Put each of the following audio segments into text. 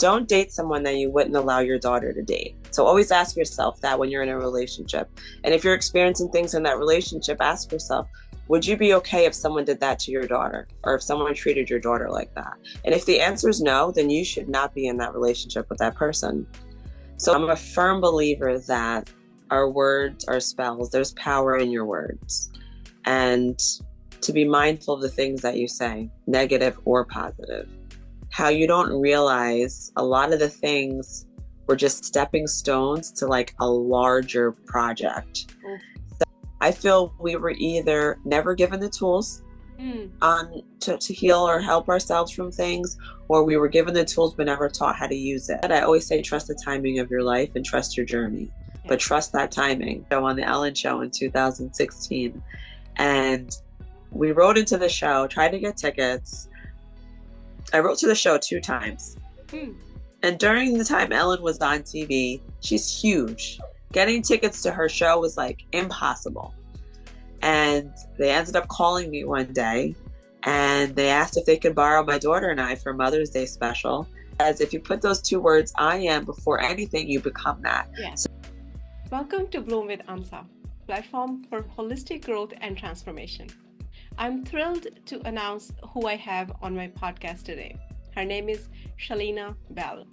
don't date someone that you wouldn't allow your daughter to date. So always ask yourself that when you're in a relationship. And if you're experiencing things in that relationship, ask yourself, would you be okay if someone did that to your daughter, or if someone treated your daughter like that? And if the answer is no, then you should not be in that relationship with that person. So I'm a firm believer that our words are spells. There's power in your words. And to be mindful of the things that you say, negative or positive. How you don't realize a lot of the things were just stepping stones to like a larger project. So I feel we were either never given the tools to heal or help ourselves from things, or we were given the tools but never taught how to use it. And I always say, trust the timing of your life and trust your journey, but trust that timing. So on the Ellen show in 2016, and we wrote into the show, tried to get tickets. I wrote to the show 2 times. And during the time Ellen was on TV, she's huge. Getting tickets to her show was like impossible. And they ended up calling me one day and they asked if they could borrow my daughter and I for Mother's Day special. As if you put those 2 words, I am, before anything, you become that. Yes. Welcome to Bloom with Ansa, platform for holistic growth and transformation. I'm thrilled to announce who I have on my podcast today. Her name is Shalina Bell.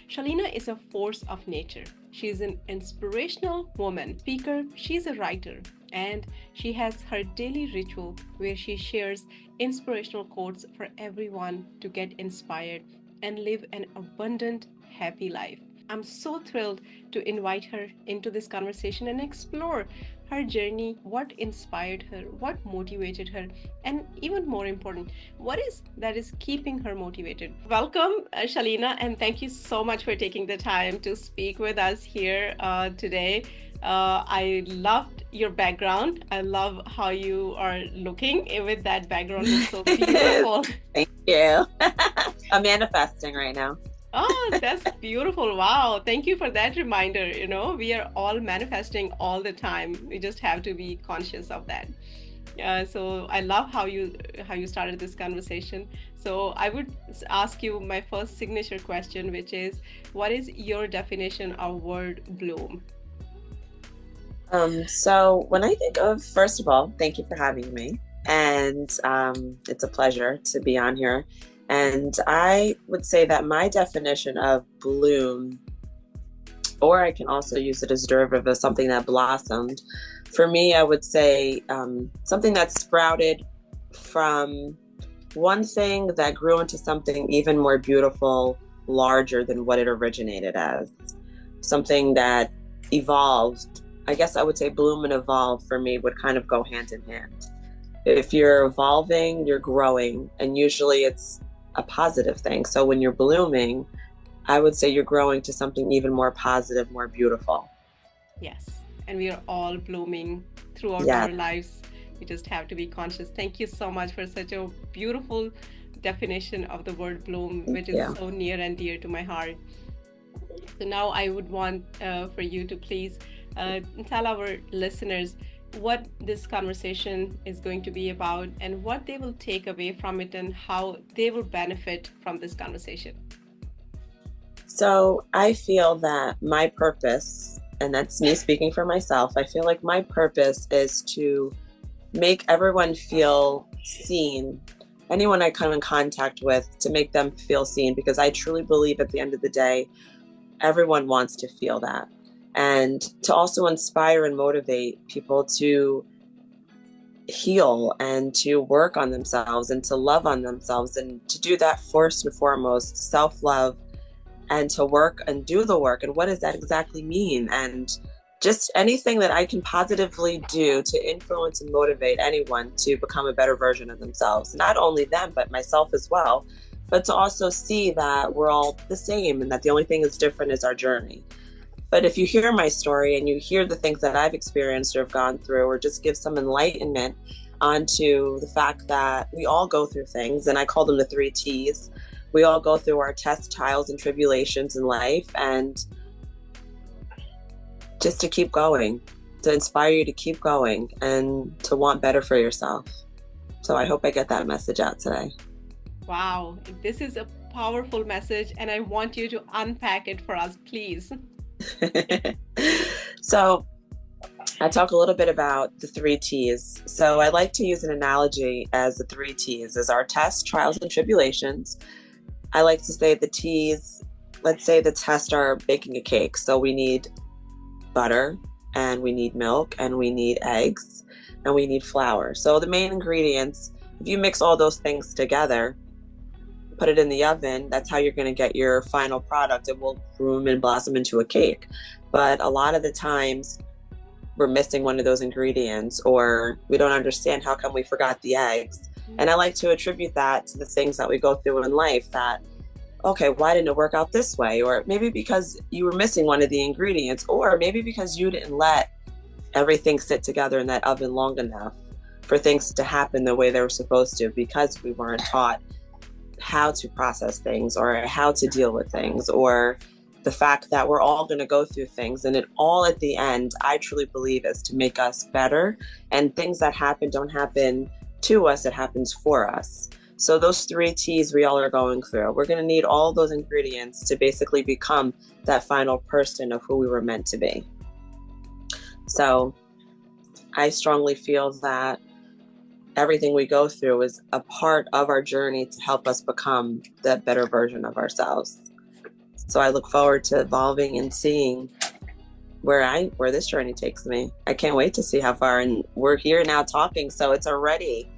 Shalina is a force of nature. She's an inspirational woman, speaker, she's a writer, and she has her daily ritual where she shares inspirational quotes for everyone to get inspired and live an abundant, happy life. I'm so thrilled to invite her into this conversation and explore her journey, what inspired her, what motivated her, and even more important, what is keeping her motivated. Welcome, Shalina, and thank you so much for taking the time to speak with us here today. I loved your background. I love how you are looking with that background. It's so beautiful. Thank you. I'm manifesting right now. Oh, that's beautiful. Wow. Thank you for that reminder. We are all manifesting all the time. We just have to be conscious of that. So I love how you started this conversation. So I would ask you my first signature question, which is, what is your definition of word bloom? So when I think of, first of all, thank you for having me. And it's a pleasure to be on here. And I would say that my definition of bloom, or I can also use it as a derivative of something that blossomed. For me, I would say something that sprouted from one thing that grew into something even more beautiful, larger than what it originated as. Something that evolved. I guess I would say bloom and evolve for me would kind of go hand in hand. If you're evolving, you're growing, and usually it's a positive thing. So when you're blooming, I would say you're growing to something even more positive, more beautiful. Yes. And we are all blooming throughout our lives. We just have to be conscious. Thank you so much for such a beautiful definition of the word bloom, which is so near and dear to my heart. So now I would want for you to please tell our listeners what this conversation is going to be about and what they will take away from it and how they will benefit from this conversation. So I feel that my purpose, and that's me speaking for myself, I feel like my purpose is to make everyone feel seen. Anyone I come in contact with, to make them feel seen, because I truly believe at the end of the day, everyone wants to feel that. And to also inspire and motivate people to heal and to work on themselves and to love on themselves, and to do that first and foremost, self-love, and to work and do the work. And what does that exactly mean? And just anything that I can positively do to influence and motivate anyone to become a better version of themselves. Not only them, but myself as well. But to also see that we're all the same and that the only thing that's different is our journey. But if you hear my story and you hear the things that I've experienced or have gone through, or just give some enlightenment onto the fact that we all go through things, and I call them the 3 T's. We all go through our tests, trials, and tribulations in life, and just to keep going, to inspire you to keep going and to want better for yourself. So I hope I get that message out today. Wow, this is a powerful message, and I want you to unpack it for us, please. So I talk a little bit about the three T's. So I like to use an analogy as the three T's as our tests, trials, and tribulations. I like to say the T's, let's say the tests are baking a cake. So we need butter, and we need milk, and we need eggs, and we need flour. So the main ingredients, if you mix all those things together, put it in the oven, that's how you're going to get your final product. It will bloom and blossom into a cake. But a lot of the times we're missing one of those ingredients, or we don't understand how come we forgot the eggs. And I like to attribute that to the things that we go through in life, that, okay, why didn't it work out this way? Or maybe because you were missing one of the ingredients, or maybe because you didn't let everything sit together in that oven long enough for things to happen the way they were supposed to, because we weren't taught how to process things or how to deal with things, or the fact that we're all going to go through things, and it all at the end, I truly believe, is to make us better. And things that happen don't happen to us, it happens for us. So those three T's we all are going through, we're going to need all those ingredients to basically become that final person of who we were meant to be. So I strongly feel that everything we go through is a part of our journey to help us become that better version of ourselves. So I look forward to evolving and seeing where this journey takes me. I can't wait to see how far, and we're here now talking, so it's already,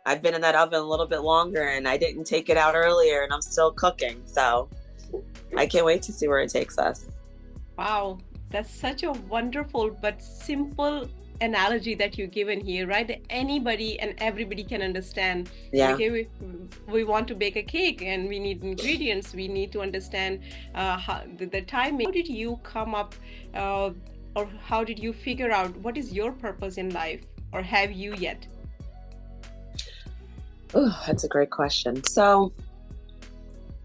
I've been in that oven a little bit longer, and I didn't take it out earlier, and I'm still cooking. So I can't wait to see where it takes us. Wow, that's such a wonderful but simple analogy that you've given here, right? That anybody and everybody can understand. Yeah. Okay, we want to bake a cake, and we need ingredients. We need to understand how the timing. How did you come up, or how did you figure out what is your purpose in life, or have you yet? Oh, that's a great question. So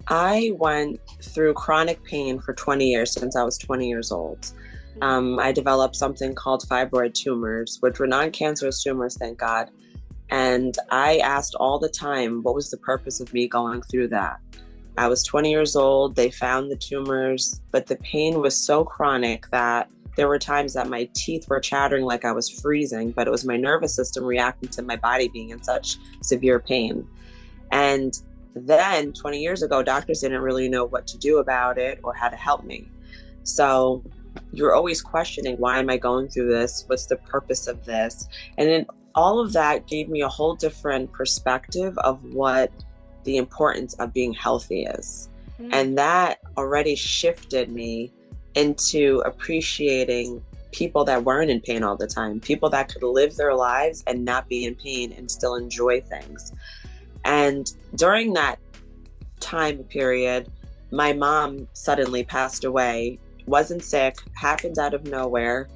I went through chronic pain for 20 years, since I was 20 years old. I developed something called fibroid tumors, which were non-cancerous tumors, thank God. And I asked all the time, what was the purpose of me going through that? I was 20 years old, they found the tumors, but the pain was so chronic that there were times that my teeth were chattering like I was freezing, but it was my nervous system reacting to my body being in such severe pain. And then 20 years ago, doctors didn't really know what to do about it or how to help me. So you're always questioning, why am I going through this? What's the purpose of this? And then all of that gave me a whole different perspective of what the importance of being healthy is. And that already shifted me into appreciating people that weren't in pain all the time, people that could live their lives and not be in pain and still enjoy things. And during that time period, my mom suddenly passed away, wasn't sick, happened out of nowhere.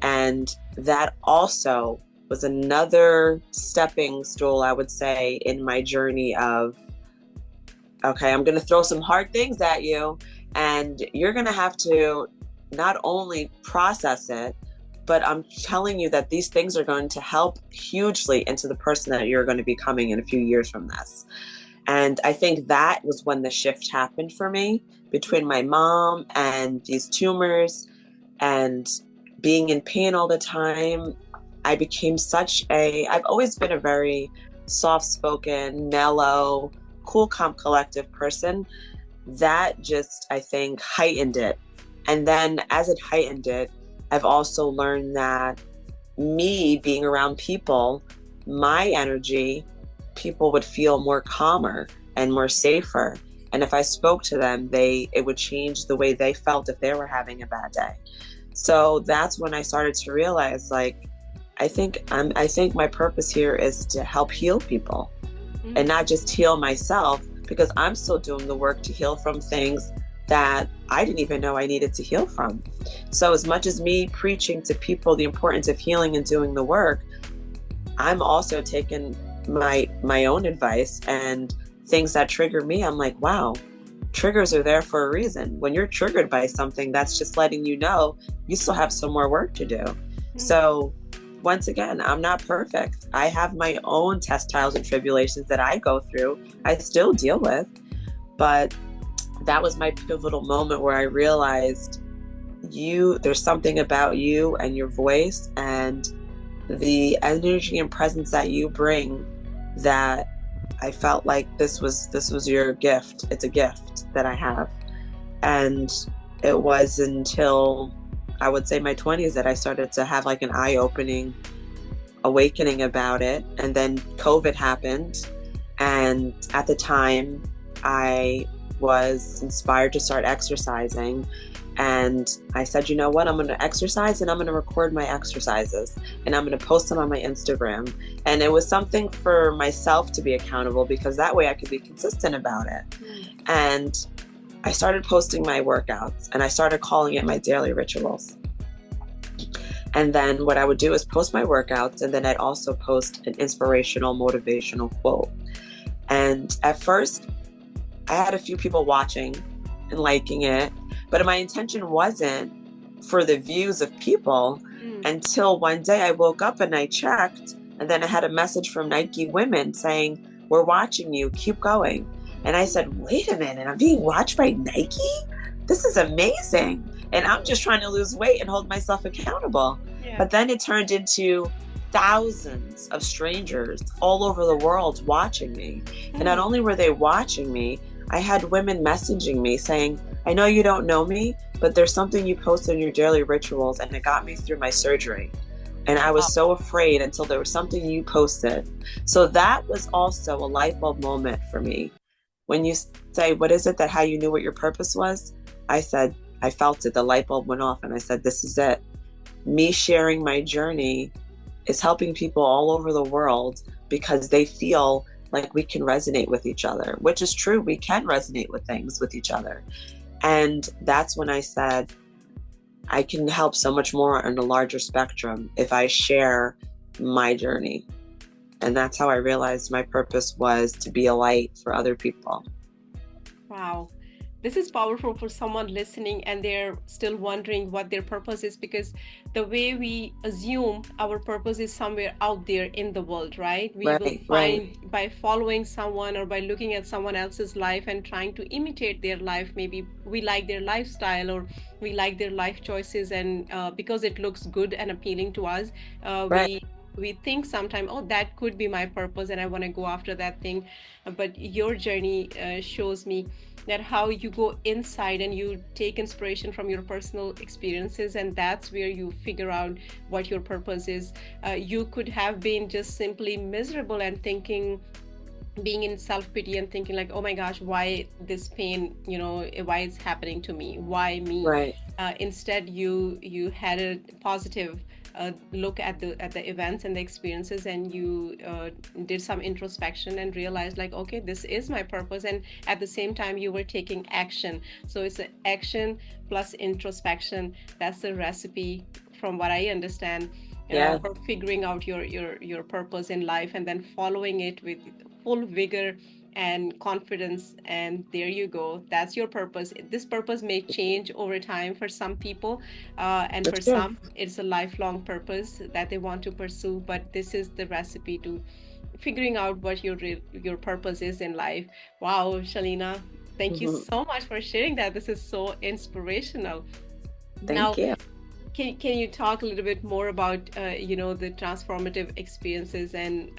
And that also was another stepping stool, I would say, in my journey of, okay, I'm going to throw some hard things at you, and you're going to have to not only process it, but I'm telling you that these things are going to help hugely into the person that you're going to be becoming in a few years from this. And I think that was when the shift happened for me, between my mom and these tumors and being in pain all the time. I became I've always been a very soft-spoken, mellow, cool, calm, collective person. That just, I think, heightened it. And then as it heightened it, I've also learned that me being around people, my energy, people would feel more calmer and more safer. And if I spoke to them, it would change the way they felt if they were having a bad day. So that's when I started to realize, like, I think my purpose here is to help heal people, and not just heal myself, because I'm still doing the work to heal from things that I didn't even know I needed to heal from. So as much as me preaching to people the importance of healing and doing the work, I'm also taking my own advice and things that trigger me. I'm like, wow, triggers are there for a reason. When you're triggered by something, that's just letting you know you still have some more work to do. So once again, I'm not perfect. I have my own test trials and tribulations that I go through. I still deal with. But that was my pivotal moment where I realized there's something about you and your voice and the energy and presence that you bring that I felt like this was your gift. It's a gift that I have. And it was until I would say my 20s that I started to have like an eye-opening awakening about it. And then COVID happened. And at the time, I was inspired to start exercising. And I said, you know what, I'm going to exercise and I'm going to record my exercises and I'm going to post them on my Instagram. And it was something for myself to be accountable because that way I could be consistent about it. And I started posting my workouts and I started calling it my daily rituals. And then what I would do is post my workouts and then I'd also post an inspirational, motivational quote. And at first, I had a few people watching and liking it, but my intention wasn't for the views of people until one day I woke up and I checked, and then I had a message from Nike Women saying, "We're watching you, keep going." And I said, wait a minute, I'm being watched by Nike? This is amazing. And I'm just trying to lose weight and hold myself accountable. Yeah. But then it turned into thousands of strangers all over the world watching me. And not only were they watching me, I had women messaging me saying, I know you don't know me, but there's something you post in your daily rituals and it got me through my surgery. And I was so afraid until there was something you posted. So that was also a light bulb moment for me. When you say, what is it that how you knew what your purpose was? I said, I felt it. The light bulb went off and I said, this is it. Me sharing my journey is helping people all over the world because they feel like we can resonate with each other, which is true. We can resonate with things with each other. And that's when I said, I can help so much more on a larger spectrum if I share my journey. And that's how I realized my purpose was to be a light for other people. Wow. This is powerful for someone listening and they're still wondering what their purpose is, because the way we assume our purpose is somewhere out there in the world, right? We will find by following someone or by looking at someone else's life and trying to imitate their life. Maybe we like their lifestyle or we like their life choices, and because it looks good and appealing to us, we think sometimes, oh, that could be my purpose and I want to go after that thing. But your journey shows me that how you go inside and you take inspiration from your personal experiences, and that's where you figure out what your purpose is. You could have been just simply miserable and thinking, being in self-pity and thinking like, oh my gosh, why this pain, why it's happening to me, why me? Right. Instead you had a positive look at the events and the experiences, and you did some introspection and realized like, okay, this is my purpose. And at the same time you were taking action. So it's an action plus introspection. That's the recipe, from what I understand, for figuring out your purpose in life and then following it with full vigor and confidence. And there you go, that's your purpose. This purpose may change over time for some people, and for some it's a lifelong purpose that they want to pursue, but this is the recipe to figuring out what your purpose is in life. Wow, Shalina, thank you so much for sharing that. This is so inspirational. Thank you. Can you talk a little bit more about the transformative experiences and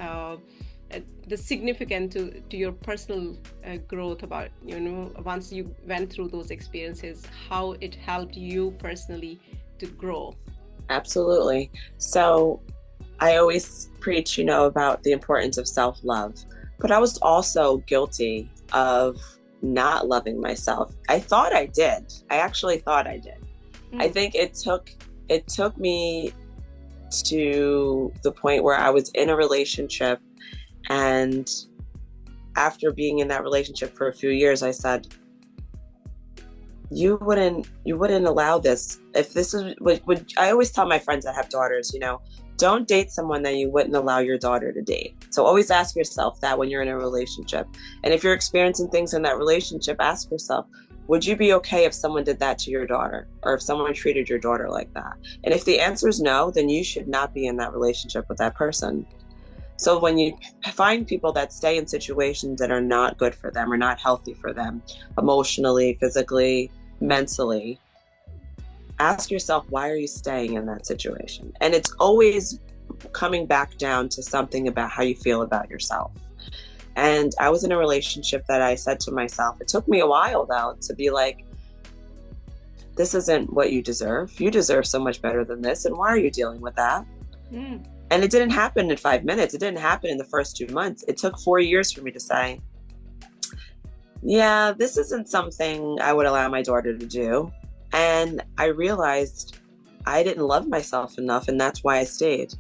the significance to your personal growth, about once you went through those experiences, how it helped you personally to grow? Absolutely. So I always preach about the importance of self-love, but I was also guilty of not loving myself. I thought I did. I actually thought I did. I think it took me to the point where I was in a relationship. And after being in that relationship for a few years, I said, you wouldn't allow this. If this is what I always tell my friends that have daughters, don't date someone that you wouldn't allow your daughter to date. So always ask yourself that when you're in a relationship. And if you're experiencing things in that relationship, ask yourself, would you be okay if someone did that to your daughter, or if someone treated your daughter like that? And if the answer is no, then you should not be in that relationship with that person. So when you find people that stay in situations that are not good for them or not healthy for them, emotionally, physically, mentally, ask yourself, why are you staying in that situation? And it's always coming back down to something about how you feel about yourself. And I was in a relationship that I said to myself, it took me a while though to be like, this isn't what you deserve. You deserve so much better than this. And why are you dealing with that? Mm. And it didn't happen in 5 minutes. It didn't happen in the first 2 months. It took 4 years for me to say, yeah, this isn't something I would allow my daughter to do. And I realized I didn't love myself enough, and that's why I stayed.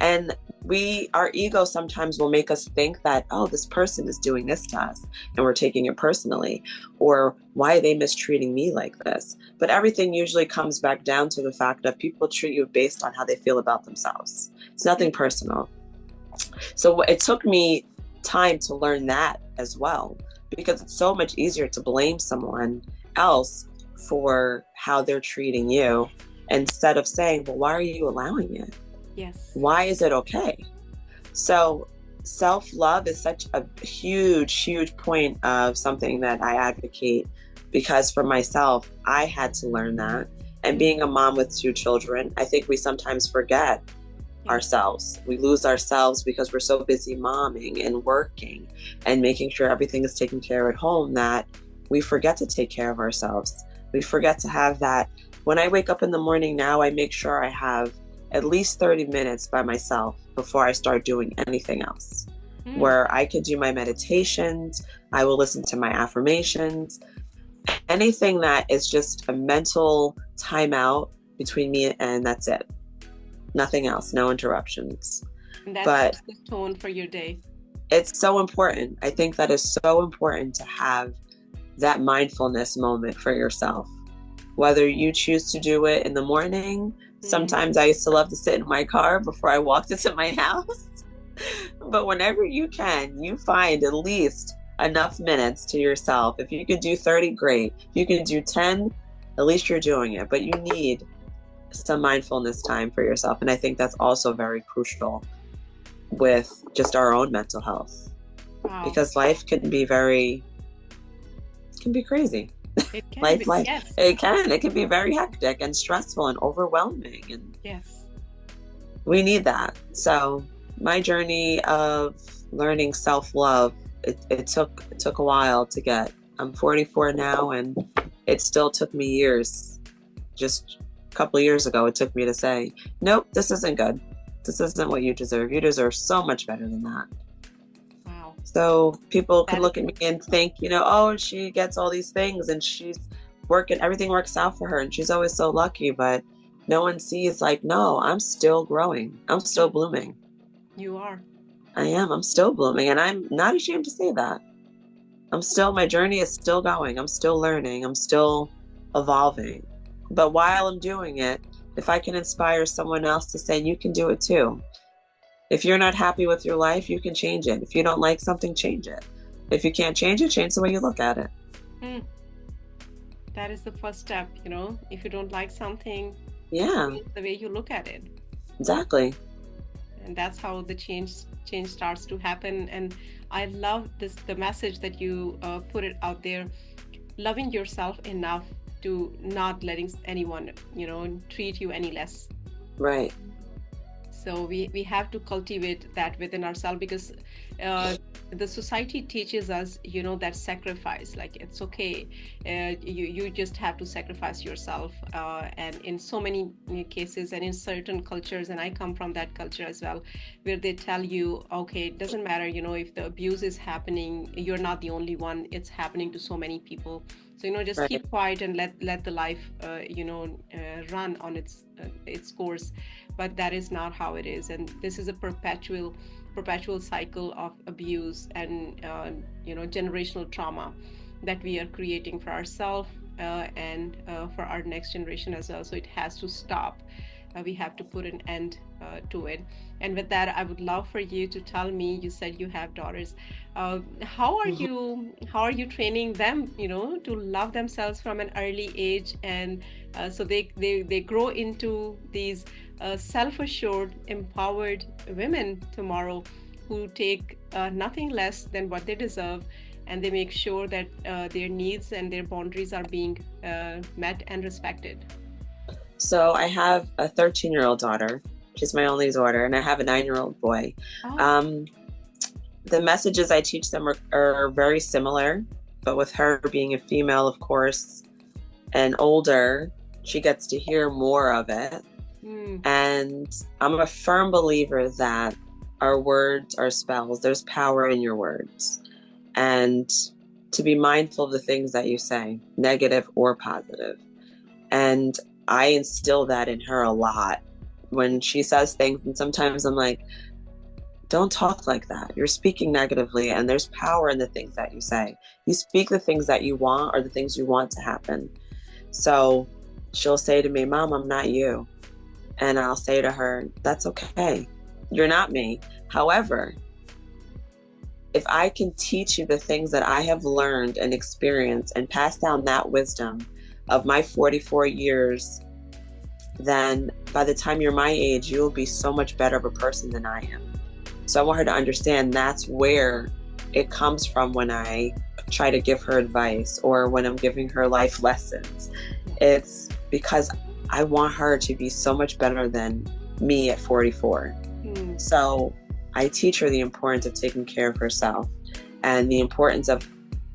And our ego sometimes will make us think that, oh, this person is doing this to us and we're taking it personally, or why are they mistreating me like this? But everything usually comes back down to the fact that people treat you based on how they feel about themselves. It's nothing personal. So it took me time to learn that as well, because it's so much easier to blame someone else for how they're treating you instead of saying, well, why are you allowing it? Yes. Why is it okay? So self-love is such a huge point of something that I advocate, because for myself, I had to learn that. And being a mom with 2 children, I think we sometimes forget ourselves. We lose ourselves because we're so busy momming and working and making sure everything is taken care of at home that we forget to take care of ourselves. We forget to have that. When I wake up in the morning now, I make sure I have at least 30 minutes by myself before I start doing anything else, where I can do my meditations, I will listen to my affirmations, anything that is just a mental timeout between me, and that's it. Nothing else, no interruptions. And that But sets the tone for your day. It's so important. I think that is so important to have that mindfulness moment for yourself. Whether you choose to do it in the morning, sometimes I used to love to sit in my car before I walked into my house. But whenever you can, you find at least enough minutes to yourself. If you could do 30, great. If you can do 10, at least you're doing it. But you need some mindfulness time for yourself. And I think that's also very crucial with just our own mental health. Wow. Because life can be crazy. It can life, be, life. yes. It can be very hectic and stressful and overwhelming. And yes, we need that. So my journey of learning self-love, it took a while to get. I'm 44 now, and it still took me years. Just a couple of years ago, it took me to say, nope, this isn't good. This isn't what you deserve. You deserve so much better than that. Wow. So people could look at me and think, oh, she gets all these things and she's working, everything works out for her and she's always so lucky. But no one sees, like, no, I'm still growing. I'm still blooming. You are. I am. I'm still blooming. And I'm not ashamed to say that. My journey is still going. I'm still learning. I'm still evolving. But while I'm doing it, if I can inspire someone else to say, you can do it too. If you're not happy with your life, you can change it. If you don't like something, change it. If you can't change it, change the way you look at it. That is the first step, if you don't like something, yeah, the way you look at it. Exactly. And that's how the change starts to happen. And I love the message that you put it out there, loving yourself enough to not letting anyone, treat you any less. Right. So we have to cultivate that within ourselves, because the society teaches us, that sacrifice, like it's okay. You just have to sacrifice yourself. And in so many cases and in certain cultures, and I come from that culture as well, where they tell you, okay, it doesn't matter, if the abuse is happening, you're not the only one. It's happening to so many people. So, just right. Keep quiet and let the life, run on its course. But that is not how it is. And this is a perpetual cycle of abuse and, generational trauma that we are creating for ourselves and for our next generation as well. So it has to stop. we have to put an end to it. And with that, I would love for you to tell me, you said you have daughters. Mhm. How are you training them, to love themselves from an early age, and so they grow into these self-assured, empowered women tomorrow who take nothing less than what they deserve, and they make sure that their needs and their boundaries are being met and respected. So I have a 13-year-old daughter. She's my only daughter, and I have a 9-year-old boy. Oh. Um, the messages I teach them are very similar, but with her being a female, of course, and older, she gets to hear more of it. Mm. And I'm a firm believer that our words are spells. There's power in your words. And to be mindful of the things that you say, negative or positive. And I instill that in her a lot when she says things. And sometimes I'm like, don't talk like that. You're speaking negatively, and there's power in the things that you say. You speak the things that you want or the things you want to happen. So she'll say to me, Mom, I'm not you. And I'll say to her, that's okay. You're not me. However, if I can teach you the things that I have learned and experienced and pass down that wisdom of my 44 years, then by the time you're my age, you will be so much better of a person than I am. So I want her to understand that's where it comes from when I try to give her advice or when I'm giving her life lessons. It's because I want her to be so much better than me at 44. So I teach her the importance of taking care of herself and the importance of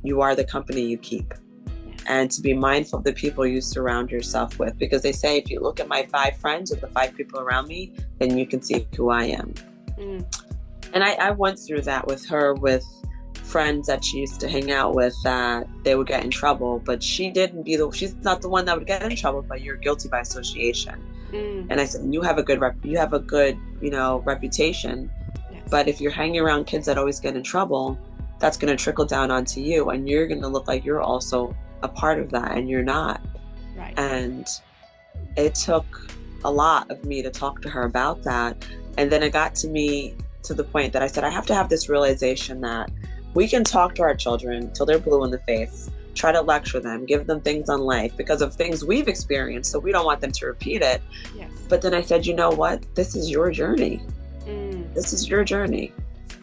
you are the company you keep, and to be mindful of the people you surround yourself with, because they say if you look at my 5 friends or the 5 people around me, then you can see who I am. And I went through that with her, with friends that she used to hang out with, that they would get in trouble, but she's not the one that would get in trouble, but you're guilty by association. And I said, you have a good reputation, Yes. but if you're hanging around kids that always get in trouble, that's going to trickle down onto you, and you're going to look like you're also a part of that, and you're not. Right. And it took a lot of me to talk to her about that. And then it got to me to the point that I said, I have to have this realization that we can talk to our children till they're blue in the face, try to lecture them, give them things on life because of things we've experienced, so we don't want them to repeat it. Yes. But then I said, you know what? This is your journey. This is your journey.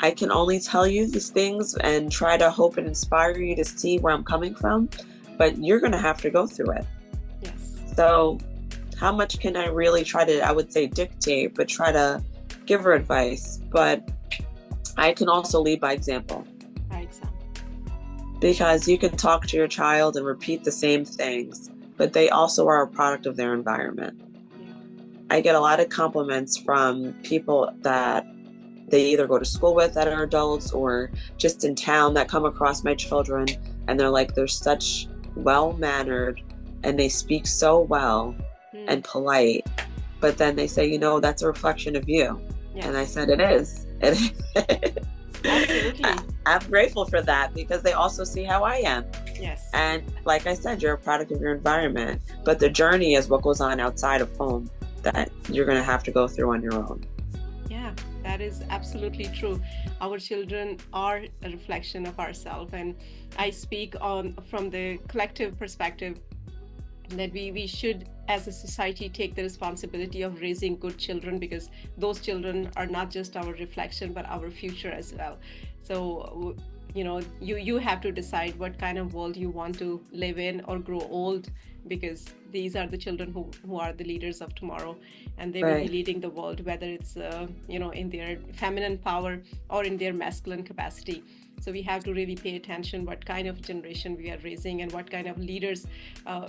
I can only tell you these things and try to hope and inspire you to see where I'm coming from, but you're going to have to go through it. Yes. So how much can I really try to, I would say, dictate, but try to give her advice? But I can also lead by example. By example. Because you can talk to your child and repeat the same things, but they also are a product of their environment. I get a lot of compliments from people that they either go to school with that are adults or just in town that come across my children, and they're like, they're such well-mannered and they speak so well and polite, but then they say, that's a reflection of you. Yes. And I said, it is. Absolutely. I'm grateful for that because they also see how I am. Yes. And like I said, you're a product of your environment, but the journey is what goes on outside of home that you're going to have to go through on your own. Yeah, that is absolutely true. Our children are a reflection of ourselves, and I speak from the collective perspective that we should, as a society, take the responsibility of raising good children, because those children are not just our reflection but our future as well. So you have to decide what kind of world you want to live in or grow old, because these are the children who are the leaders of tomorrow, and they will be leading the world, whether it's in their feminine power or in their masculine capacity. So we have to really pay attention what kind of generation we are raising and what kind of leaders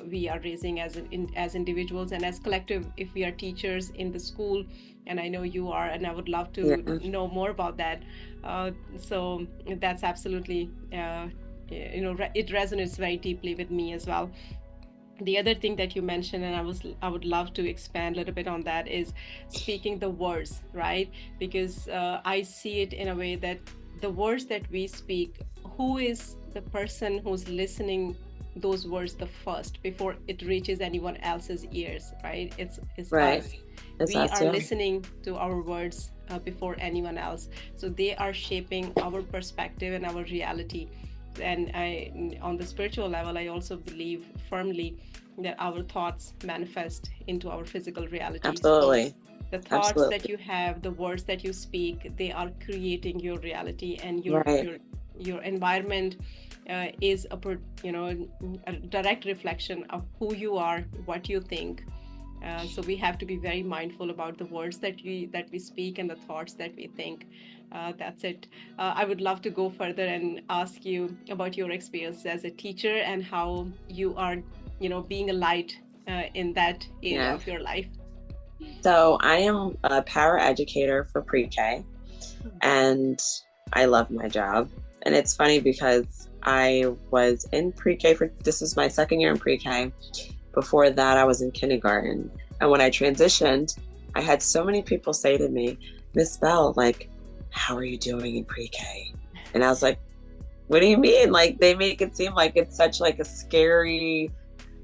we are raising as individuals and as collective, if we are teachers in the school. And I know you are, and I would love to know more about that. So that's absolutely, it resonates very deeply with me as well. The other thing that you mentioned, and I would love to expand a little bit on that, is speaking the words, right? Because I see it in a way that the words that we speak, who is the person who's listening those words the first before it reaches anyone else's ears, right? It's right. us. It's We us are too. listening to our words before anyone else. So they are shaping our perspective and our reality. And on the spiritual level, I also believe firmly that our thoughts manifest into our physical reality. So Absolutely. the thoughts that Absolutely. you have, the words that you speak, they are creating your reality, and Right. your environment is a direct reflection of who you are, what you think. So we have to be very mindful about the words that we speak and the thoughts that we think. That's it. I would love to go further and ask you about your experience as a teacher and how you are, being a light in that area Yes. of your life. So I am a para educator for pre-K, and I love my job. And it's funny because I was in pre-K this is my second year in pre-K. Before that, I was in kindergarten. And when I transitioned, I had so many people say to me, Miss Bell, like, how are you doing in pre-K? And I was like, what do you mean? Like, they make it seem like it's such like a scary,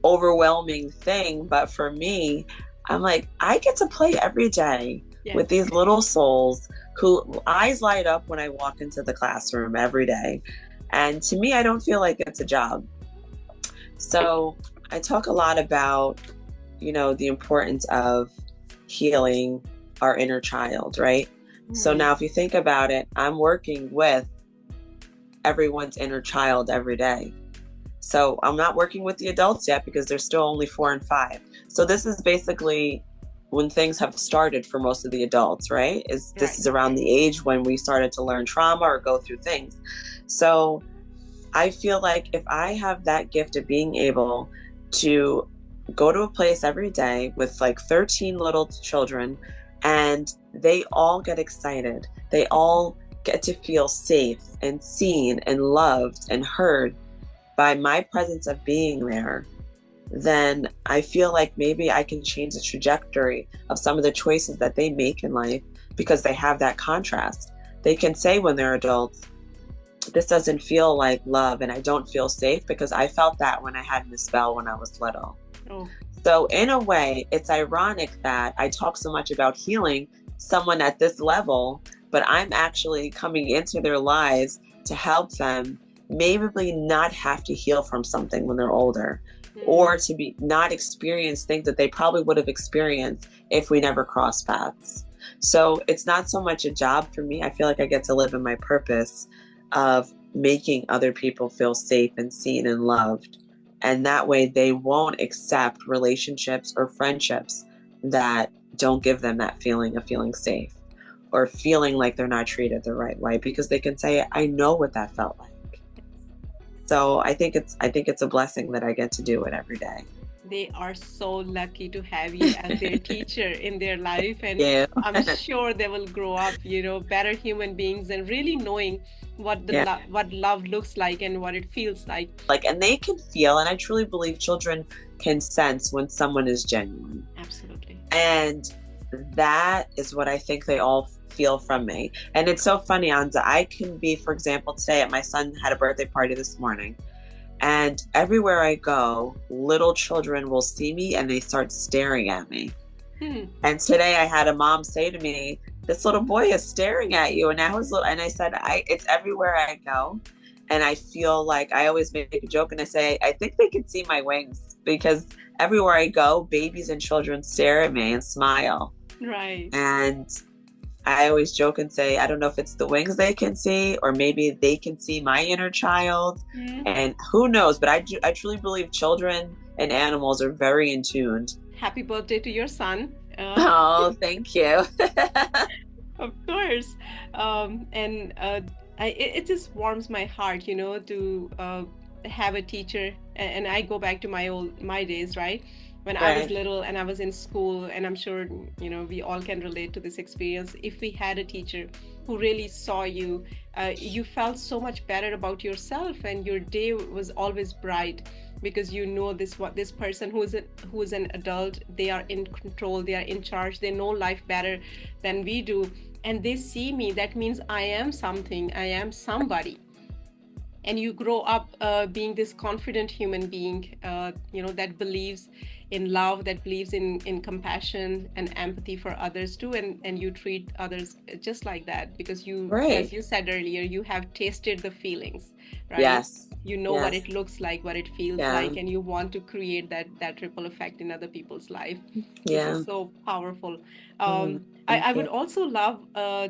overwhelming thing. But for me, I'm like, I get to play every day Yes. with these little souls who eyes light up when I walk into the classroom every day. And to me, I don't feel like it's a job. So I talk a lot about, the importance of healing our inner child, right? So now if you think about it, I'm working with everyone's inner child every day. So I'm not working with the adults yet because they're still only 4 and 5. So this is basically when things have started for most of the adults, right? This is around the age when we started to learn trauma or go through things. So I feel like if I have that gift of being able to go to a place every day with like 13 little children, and they all get excited, they all get to feel safe and seen and loved and heard by my presence of being there, then I feel like maybe I can change the trajectory of some of the choices that they make in life because they have that contrast. They can say when they're adults, this doesn't feel like love and I don't feel safe, because I felt that when I had Miss Bell when I was little. Oh. So in a way, it's ironic that I talk so much about healing someone at this level, but I'm actually coming into their lives to help them maybe not have to heal from something when they're older, or to be not experience things that they probably would have experienced if we never crossed paths. So it's not so much a job for me. I feel like I get to live in my purpose of making other people feel safe and seen and loved. And that way they won't accept relationships or friendships that don't give them that feeling of feeling safe or feeling like they're not treated the right way, because they can say, I know what that felt like. So I think it's a blessing that I get to do it every day. They are so lucky to have you as their teacher in their life, and I'm sure they will grow up, better human beings and really knowing what what love looks like and what it feels like. And they can feel, and I truly believe children can sense when someone is genuine. Absolutely. And that is what I think they all feel from me. And it's so funny, Ansa. I can be, for example, today my son had a birthday party this morning, and everywhere I go, little children will see me and they start staring at me. And today I had a mom say to me, this little boy is staring at you. And I said, it's everywhere I go. And I feel like I always make a joke and I say, I think they can see my wings, because everywhere I go, babies and children stare at me and smile. Right. And I always joke and say, I don't know if it's the wings they can see, or maybe they can see my inner child. And who knows? But I truly believe children and animals are very in tune. Happy birthday to your son. Oh, thank you. Of course. It just warms my heart, to have a teacher. And I go back to my days, right? When I was little and I was in school, and I'm sure, we all can relate to this experience. If we had a teacher who really saw you, you felt so much better about yourself, and your day was always bright, because this person who is an adult, they are in control, they are in charge, they know life better than we do, and they see me. That means I am something, I am somebody. and you grow up being this confident human being, that believes in love, that believes in compassion and empathy for others too, and you treat others just like that because you, as Right. you said earlier, you have tasted the feelings, right? Yes. You know what Yes. it looks like, what it feels Yeah. like, and you want to create that ripple effect in other people's life. This Yeah. is so powerful. Mm, I thank would you. also love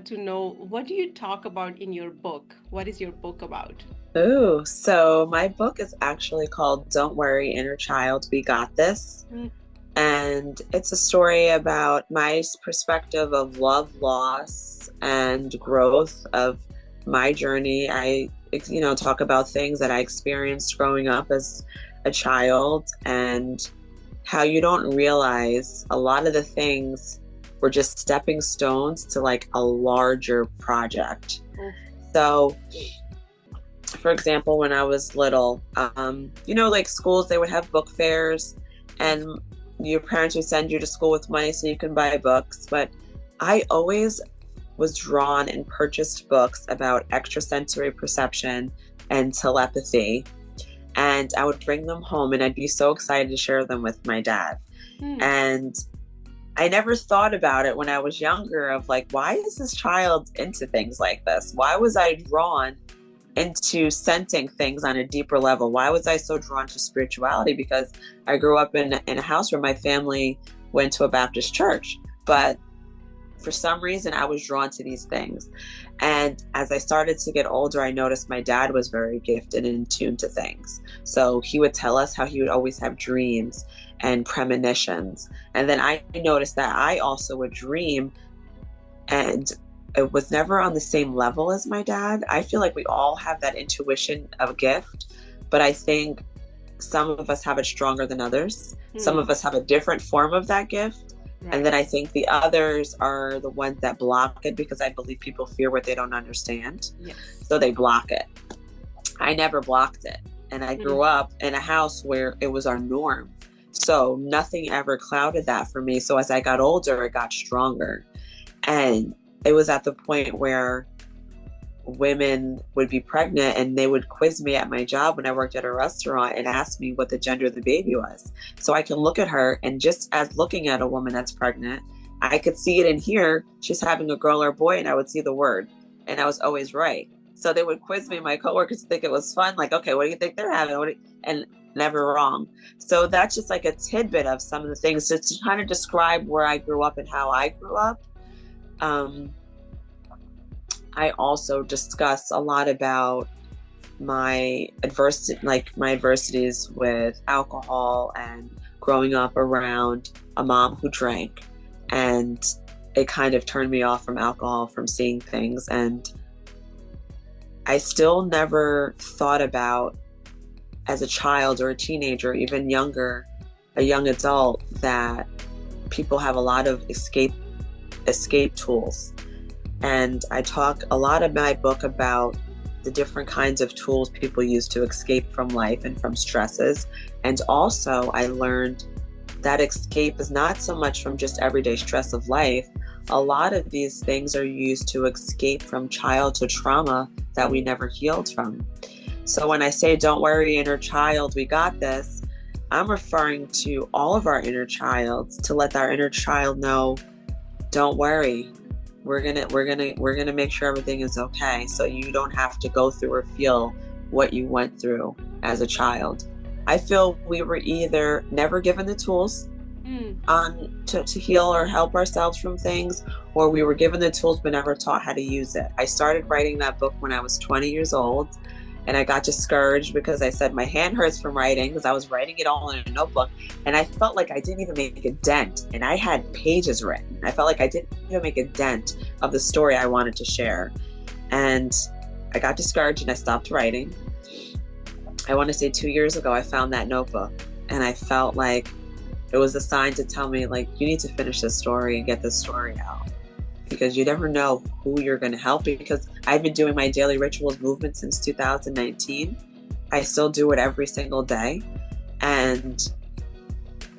to know, what do you talk about in your book? What is your book about? Ooh, so my book is actually called Don't Worry, Inner Child, We Got This. Mm, And it's a story about my perspective of love, loss, and growth of my journey. I, talk about things that I experienced growing up as a child and how you don't realize a lot of the things were just stepping stones to like a larger project. oh, So, for example, when I was little, like schools, they would have book fairs yes. and your parents would send you to school with money so you can buy books. But I always was drawn and purchased books about extrasensory perception and telepathy. And I would bring them home and I'd be so excited to share them with my dad. Mm, And I never thought about it when I was younger of like, why is this child into things like this? Why was I drawn into sensing things on a deeper level? Why was I so drawn to spirituality? Because I grew up in a house where my family went to a Baptist church, but for some reason I was drawn to these things. And as I started to get older, I noticed my dad was very gifted and in tune to things. So he would tell us how he would always have dreams and premonitions. And then I noticed that I also would dream, and it was never on the same level as my dad. I feel like we all have that intuition of a gift, but I think some of us have it stronger than others. Some of mm, us have a different form of that gift. And right. then I think the others are the ones that block it because I believe people fear what they don't understand. Yes. So they block it. I never blocked it. And I Mm, grew up in a house where it was our norm. So nothing ever clouded that for me. So as I got older, it got stronger. And it was at the point where women would be pregnant and they would quiz me at my job when I worked at a restaurant and ask me what the gender of the baby was. So I can look at her, and just as looking at a woman that's pregnant, I could see it in here. She's having a girl or a boy, and I would see the word. And I was always right. So they would quiz me. My coworkers think it was fun. Like, okay, what do you think they're having? And never wrong. So that's just like a tidbit of some of the things to kind of describe where I grew up and how I grew up. Um, I also discuss a lot about my adversities with alcohol and growing up around a mom who drank. And it kind of turned me off from alcohol, from seeing things. And I still never thought about, as a child or a teenager, even younger, a young adult, that people have a lot of escape tools. And I talk a lot in my book about the different kinds of tools people use to escape from life and from stresses. And also I learned that escape is not so much from just everyday stress of life. A lot of these things are used to escape from childhood trauma that we never healed from. So when I say, don't worry, inner child, we got this, I'm referring to all of our inner childs, to let our inner child know, don't worry. We're gonna make sure everything is okay, so you don't have to go through or feel what you went through as a child. I feel we were either never given the tools mm, to heal or help ourselves from things, or we were given the tools but never taught how to use it. I started writing that book when I was 20 years old, and I got discouraged because I said my hand hurts from writing, because I was writing it all in a notebook, and I felt like I didn't even make a dent, and I had pages written. I felt like I didn't even make a dent of the story I wanted to share. And I got discouraged and I stopped writing. I want to say 2 years ago, I found that notebook, and I felt like it was a sign to tell me, like, you need to finish this story and get this story out, because you never know who you're going to help. Because I've been doing my daily rituals movement since 2019. I still do it every single day. And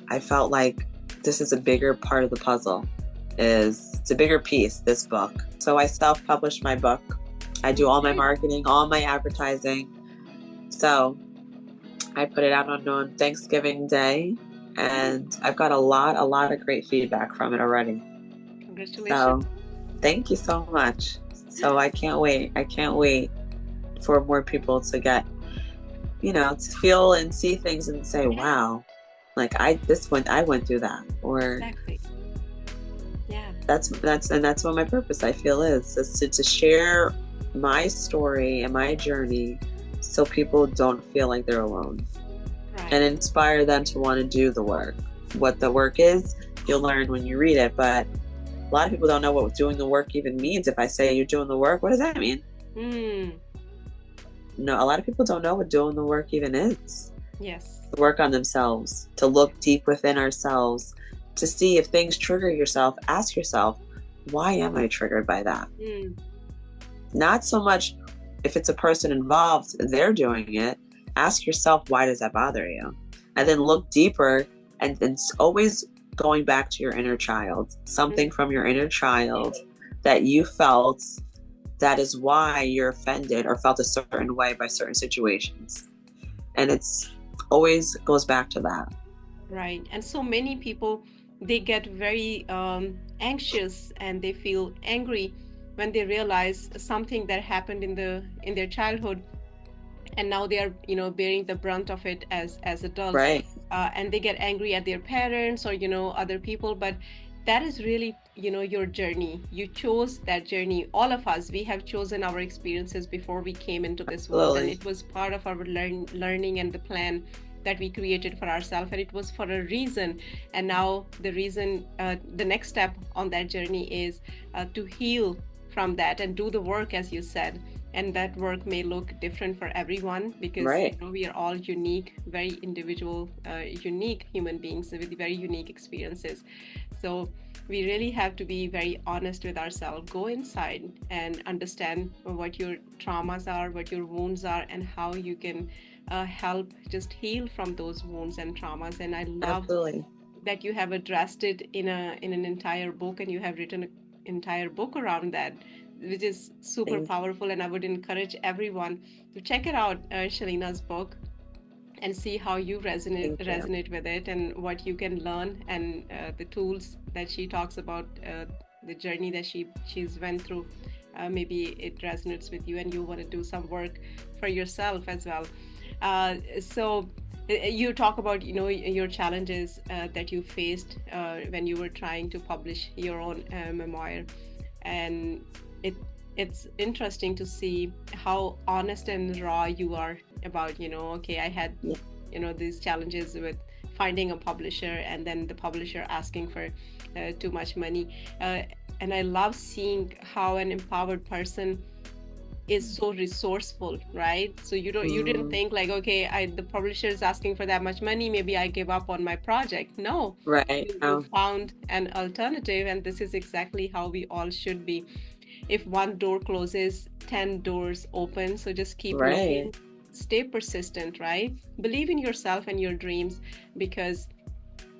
I felt like this is a bigger part of the puzzle. It's a bigger piece, this book. So I self-published my book. I do all my marketing, all my advertising. So I put it out on Thanksgiving Day, and I've got a lot of great feedback from it already. Congratulations. So thank you so much. So I can't wait. I can't wait for more people to get, to feel and see things and say, wow, like I went through that. Or Exactly. Yeah. That's what my purpose, I feel, is to share my story and my journey so people don't feel like they're alone. Right. And inspire them to want to do the work. What the work is, you'll learn when you read it, but a lot of people don't know what doing the work even means. If I say you're doing the work, what does that mean? No, a lot of people don't know what doing the work even is. Yes. To work on themselves, to look deep within ourselves, to see if things trigger yourself. Ask yourself, why am I triggered by that? Not so much if it's a person involved, they're doing it. Ask yourself, why does that bother you? And then look deeper, and it's always going back to your inner child, something from your inner child that you felt, that is why you're offended or felt a certain way by certain situations. And it's always goes back to that. Right. And so many people, they get very anxious and they feel angry when they realize something that happened in their childhood, and now they are bearing the brunt of it as adults. Right. And they get angry at their parents or other people, but that is really your journey. You chose that journey. All of us, we have chosen our experiences before we came into this world, and it was part of our learning and the plan that we created for ourselves, and it was for a reason. And now the reason, the next step on that journey is to heal from that and do the work, as you said. And that work may look different for everyone, because we are all unique, very individual, unique human beings with very unique experiences. So we really have to be very honest with ourselves. Go inside and understand what your traumas are, what your wounds are, and how you can help just heal from those wounds and traumas. And I love that you have addressed it in an entire book, and you have written an entire book around that, which is super powerful. And I would encourage everyone to check it out, Shalina's book, and see how you resonate with it, and what you can learn, and the tools that she talks about, the journey that she's went through. Maybe it resonates with you and you want to do some work for yourself as well. So you talk about your challenges that you faced when you were trying to publish your own memoir, and it's interesting to see how honest and raw you are about okay, I had these challenges with finding a publisher, and then the publisher asking for too much money, and I love seeing how an empowered person is so resourceful, right? So you didn't think like, okay, the publisher is asking for that much money, maybe I give up on my project. No, you found an alternative, and this is exactly how we all should be. If one door closes, 10 doors open. So just keep looking, stay persistent, right? Believe in yourself and your dreams, because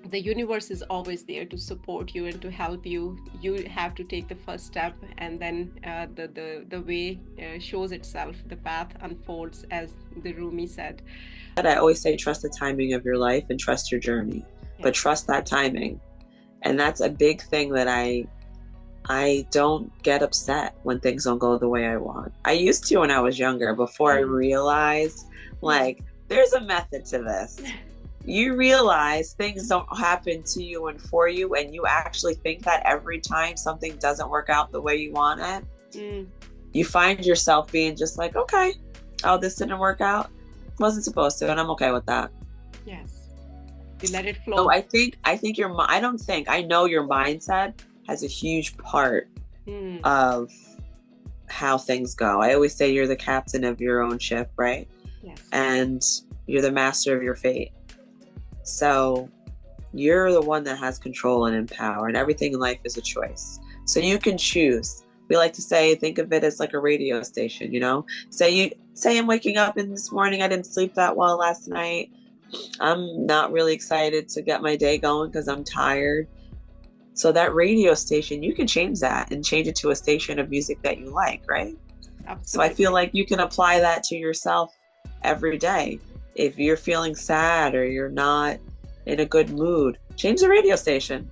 the universe is always there to support you and to help you. You have to take the first step, and then the way shows itself. The path unfolds, as the Rumi said. I always say, trust the timing of your life and trust your journey, but trust that timing. And that's a big thing, that I don't get upset when things don't go the way I want. I used to when I was younger, before I realized like there's a method to this. You realize things don't happen to you and for you, and you actually think that every time something doesn't work out the way you want it, you find yourself being just like, okay, oh, this didn't work out, wasn't supposed to, and I'm okay with that. Yes, you let it flow. So I know your mindset has a huge part of how things go. I always say you're the captain of your own ship, right? Yes. And you're the master of your fate. So you're the one that has control and power, and everything in life is a choice. So you can choose. We like to say, think of it as like a radio station, Say I'm waking up in this morning, I didn't sleep that well last night. I'm not really excited to get my day going because I'm tired. So that radio station, you can change that and change it to a station of music that you like, right? Absolutely. So I feel like you can apply that to yourself every day. If you're feeling sad or you're not in a good mood, change the radio station.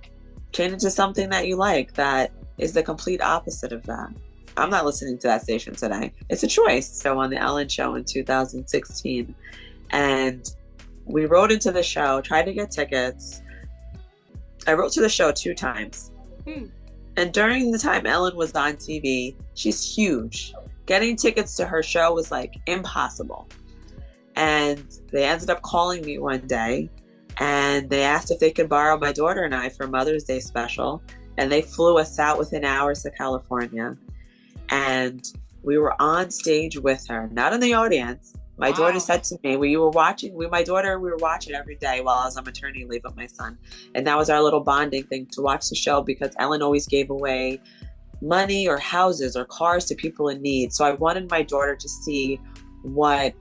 Change it to something that you like that is the complete opposite of that. I'm not listening to that station today. It's a choice. So on the Ellen show in 2016, and we wrote into the show, tried to get tickets. I wrote to the show 2 times. And during the time Ellen was on TV, she's huge. Getting tickets to her show was like impossible. And they ended up calling me one day and they asked if they could borrow my daughter and I for Mother's Day special. And they flew us out within hours to California. And we were on stage with her, not in the audience. My daughter said to me, we were watching every day while I was on maternity leave with my son. And that was our little bonding thing, to watch the show, because Ellen always gave away money or houses or cars to people in need. So I wanted my daughter to see what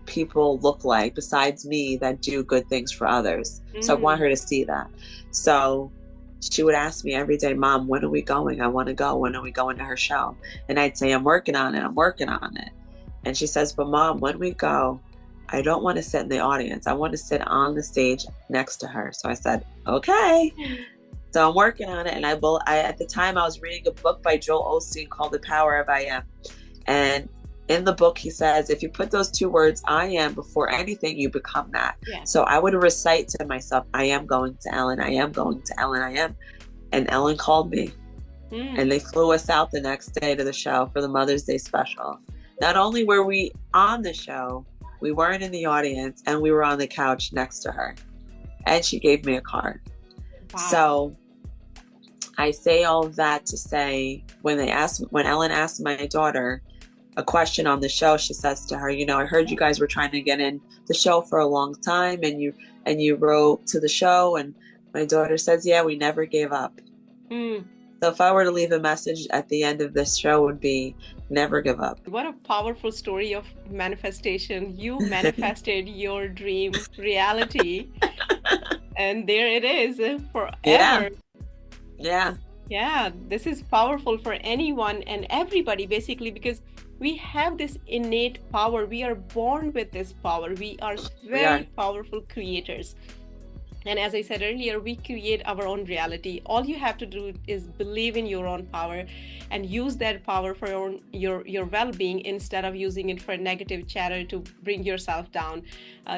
people look like besides me that do good things for others. So I want her to see that. So she would ask me every day, Mom, when are we going? I want to go. When are we going to her show? And I'd say, I'm working on it. And she says, but Mom, when we go, I don't want to sit in the audience. I want to sit on the stage next to her. So I said, okay. So I'm working on it. And I at the time I was reading a book by Joel Osteen called The Power of I Am. And in the book, he says, if you put those 2 words, I am, before anything, you become that. Yeah. So I would recite to myself, I am going to Ellen. I am going to Ellen. I am. And Ellen called me. And they flew us out the next day to the show for the Mother's Day special. Not only were we on the show, we weren't in the audience, and we were on the couch next to her. And she gave me a card. Wow. So I say all of that to say, when Ellen asked my daughter a question on the show, she says to her, I heard you guys were trying to get in the show for a long time, and you wrote to the show. And my daughter says, yeah, we never gave up. So if I were to leave a message at the end of this show, it would be, never give up. What a powerful story of manifestation. You manifested your dream reality. And there it is forever. Yeah, this is powerful for anyone and everybody, basically, because we have this innate power. We are born with this power. We are very powerful creators. And as I said earlier, we create our own reality. All you have to do is believe in your own power and use that power for your well-being, instead of using it for negative chatter to bring yourself down.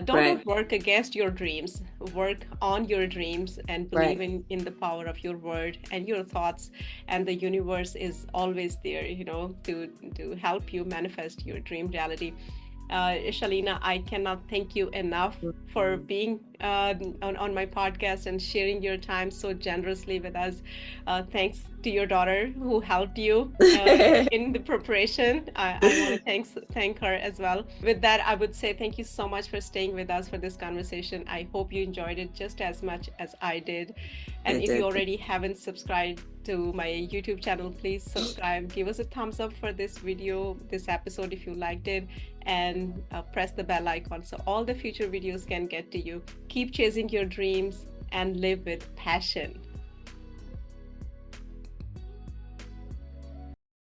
Don't work against your dreams. Work on your dreams and believe in the power of your word and your thoughts. And the universe is always there, to help you manifest your dream reality. Shalina, I cannot thank you enough for being on my podcast and sharing your time so generously with us. Thanks to your daughter who helped you in the preparation. I want to thank her as well. With that, I would say thank you so much for staying with us for this conversation. I hope you enjoyed it just as much as I did. And if you already haven't subscribed to my YouTube channel, please subscribe. Give us a thumbs up for this video, this episode, if you liked it, and press the bell icon so all the future videos can get to you. Keep chasing your dreams and live with passion.